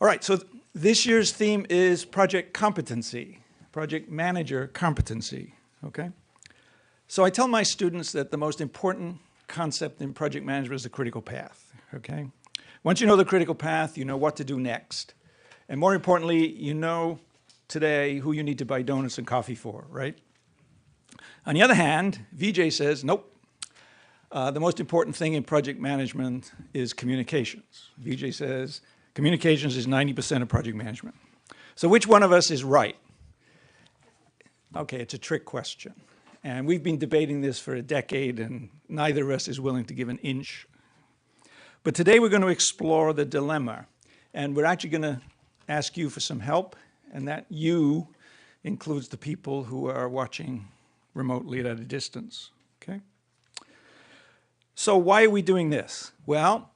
All right, so this year's theme is project competency, project manager competency, okay? So I tell my students that the most important concept in project management is the critical path, okay? Once you know the critical path, you know what to do next. And more importantly, you know today who you need to buy donuts and coffee for, right? On the other hand, VJ says, nope. The most important thing in project management is communications. VJ says, communications is 90% of project management. So which one of us is right? Okay, it's a trick question. And we've been debating this for a decade, and neither of us is willing to give an inch. But today we're going to explore the dilemma. And we're actually going to ask you for some help. And that you includes the people who are watching remotely at a distance, okay? So why are we doing this? Well,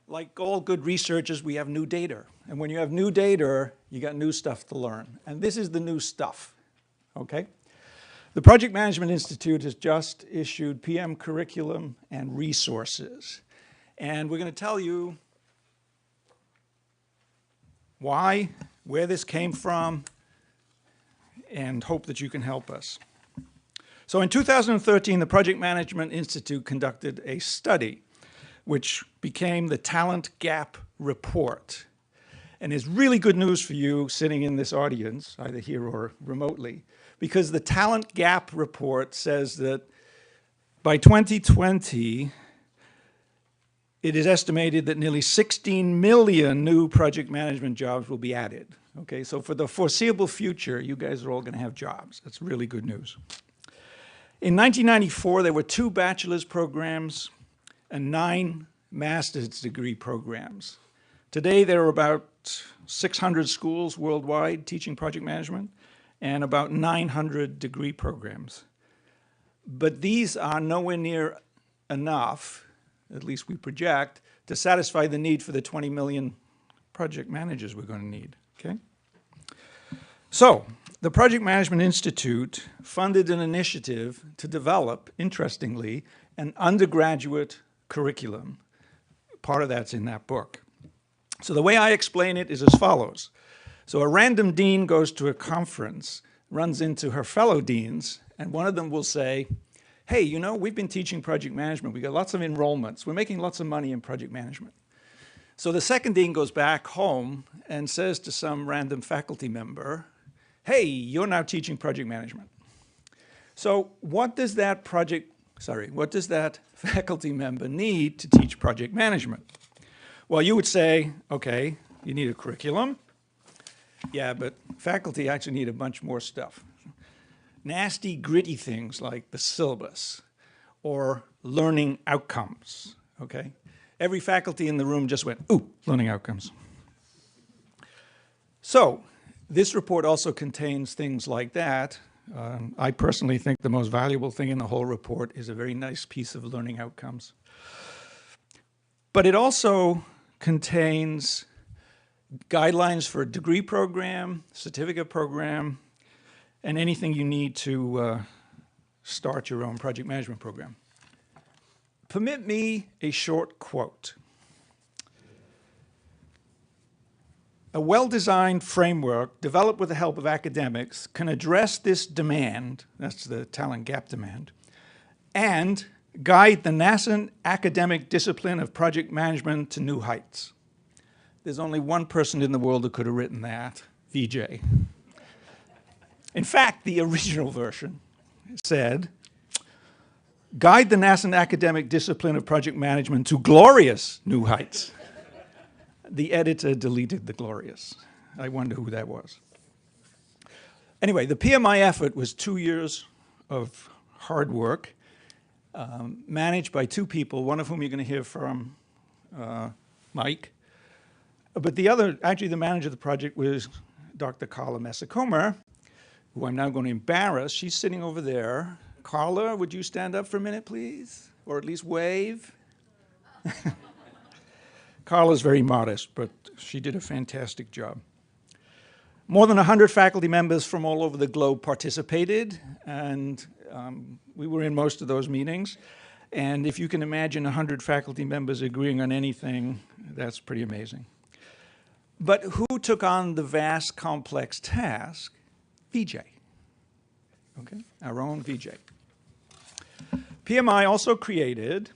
like all good researchers, we have new data. And when you have new data, you got new stuff to learn. And this is the new stuff, okay? The Project Management Institute has just issued PM curriculum and resources. And we're going to tell you why, where this came from, and hope that you can help us. So in 2013, the Project Management Institute conducted a study which became the Talent Gap Report. And it's really good news for you sitting in this audience, either here or remotely, because the Talent Gap Report says that by 2020, it is estimated that nearly 16 million new project management jobs will be added. Okay, so for the foreseeable future, you guys are all going to have jobs. That's really good news. In 1994, there were 2 bachelor's programs and 9 master's degree programs. Today, there are about 600 schools worldwide teaching project management and about 900 degree programs. But these are nowhere near enough, at least we project, to satisfy the need for the 20 million project managers we're going to need, okay? So, the Project Management Institute funded an initiative to develop, interestingly, an undergraduate curriculum. Part of that's in that book. So the way I explain it is as follows. So a random dean goes to a conference, runs into her fellow deans, and one of them will say, hey, you know, we've been teaching project management. We got lots of enrollments. We're making lots of money in project management. So the second dean goes back home and says to some random faculty member, hey, you're now teaching project management. So what does that faculty member need to teach project management? Well, you would say, okay, you need a curriculum. Yeah, but faculty actually need a bunch more stuff. Nasty, gritty things like the syllabus or learning outcomes, okay? Every faculty in the room just went, ooh, learning outcomes. So this report also contains things like that. I personally think the most valuable thing in the whole report is a very nice piece of learning outcomes. But it also contains guidelines for a degree program, certificate program, and anything you need to start your own project management program. Permit me a short quote. A well-designed framework developed with the help of academics can address this demand, that's the talent gap demand, and guide the nascent academic discipline of project management to new heights. There's only one person in the world who could have written that, VJ. In fact, the original version said, guide the nascent academic discipline of project management to glorious new heights. The editor deleted the glorious. I wonder who that was. Anyway, the PMI effort was 2 years of hard work, managed by 2 people, one of whom you're going to hear from, Mike. But the other, actually the manager of the project was Dr. Carla Messacomer, who I'm now going to embarrass. She's sitting over there. Carla, would you stand up for a minute, please? Or at least wave? Carla's very modest, but she did a fantastic job. More than 100 faculty members from all over the globe participated, and we were in most of those meetings. And if you can imagine 100 faculty members agreeing on anything, That's pretty amazing. But who took on the vast, complex task? VJ. Okay, our own VJ. PMI also created,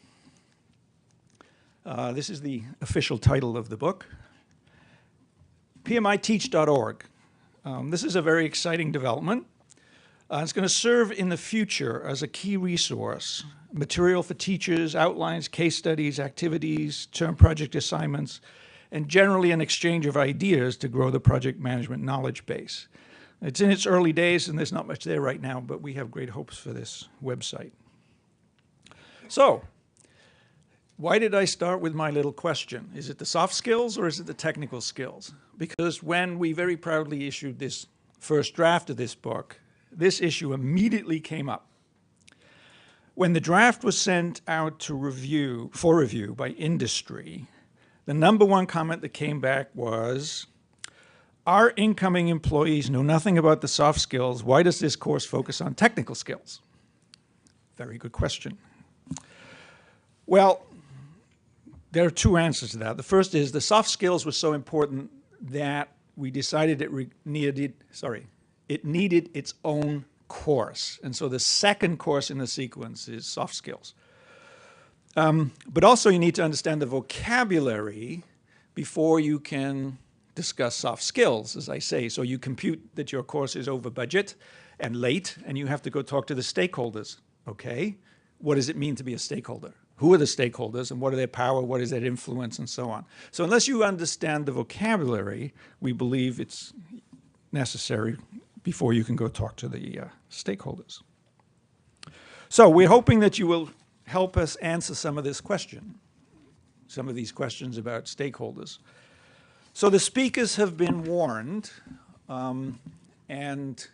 this is the official title of the book, PMIteach.org. This is a very exciting development. It's going to serve in the future as a key resource, material for teachers, outlines, case studies, activities, term project assignments, and generally an exchange of ideas to grow the project management knowledge base. It's in its early days, and there's not much there right now, but we have great hopes for this website. So, why did I start with my little question? Is it the soft skills or is it the technical skills? Because when we very proudly issued this first draft of this book, this issue immediately came up. When the draft was sent out for review by industry, the #1 comment that came back was, our incoming employees know nothing about the soft skills. Why does this course focus on technical skills? Very good question. Well, there are two answers to that. The first is the soft skills were so important that we decided it needed its own course. And so the second course in the sequence is soft skills. But also you need to understand the vocabulary before you can discuss soft skills, as I say. So you compute that your course is over budget and late, and you have to go talk to the stakeholders. Okay, what does it mean to be a stakeholder? Who are the stakeholders, and what are their power, what is their influence, and so on. So unless you understand the vocabulary, we believe it's necessary before you can go talk to the stakeholders. So we're hoping that you will help us answer some of these questions about stakeholders. So the speakers have been warned, and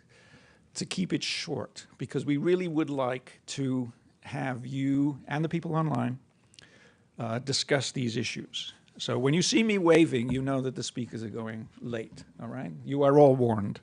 to keep it short, because we really would like to have you and the people online discuss these issues. So when you see me waving, you know that the speakers are going late, all right? You are all warned.